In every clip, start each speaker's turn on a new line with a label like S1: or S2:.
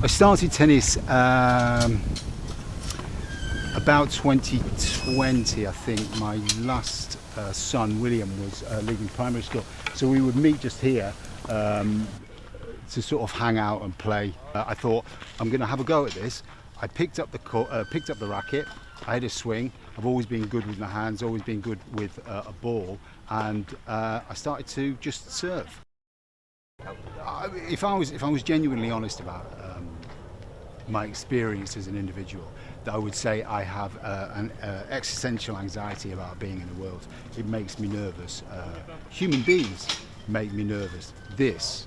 S1: I started tennis about 2020, I think. My last son, William, was leaving primary school. So we would meet just here to sort of hang out and play. I thought, I'm going to have a go at this. I picked up the racket. I had a swing. I've always been good with my hands, always been good with a ball, and I started to just serve. If I was genuinely honest about my experience as an individual, I would say I have an existential anxiety about being in the world. It makes me nervous. Human beings make me nervous. This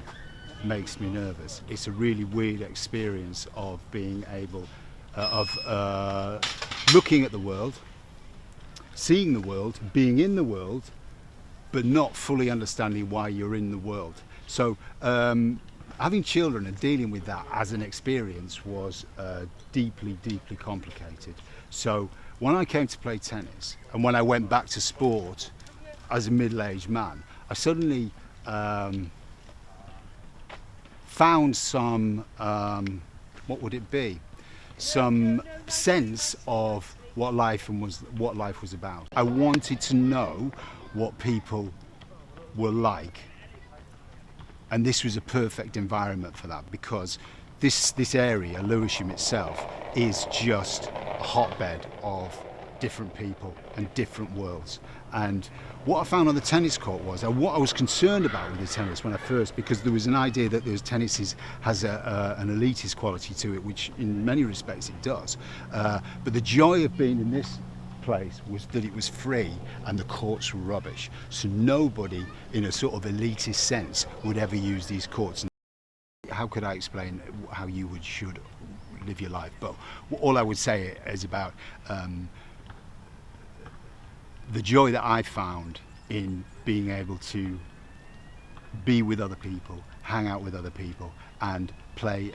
S1: makes me nervous. It's a really weird experience of being able of looking at the world, seeing the world, being in the world, but not fully understanding why you're in the world. So having children and dealing with that as an experience was deeply, deeply complicated. So when I came to play tennis and when I went back to sport as a middle-aged man, I suddenly found some, what would it be? Some sense of what life was about. I wanted to know what people were like. And this was a perfect environment for that, because this area, Lewisham itself, is just a hotbed of different people and different worlds. And what I found on the tennis court was, and what I was concerned about with the tennis when I first, because there was an idea that has an elitist quality to it, which in many respects it does. But the joy of being in this place was that it was free and the courts were rubbish, so nobody in a sort of elitist sense would ever use these courts. How could I explain how you should live your life? But all I would say is about the joy that I found in being able to be with other people, hang out with other people, and play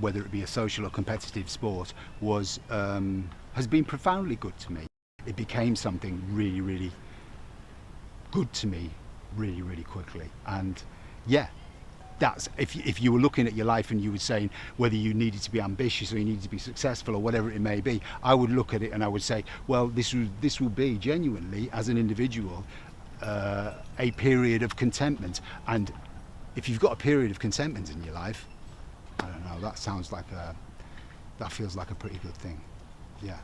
S1: whether it be a social or competitive sport has been profoundly good to me. It became something really, really good to me really, really quickly. And yeah, that's if you were looking at your life and you were saying whether you needed to be ambitious or you needed to be successful or whatever it may be, I would look at it and I would say, well, this will be genuinely, as an individual, a period of contentment. And if you've got a period of contentment in your life, I don't know, that feels like a pretty good thing. Yeah.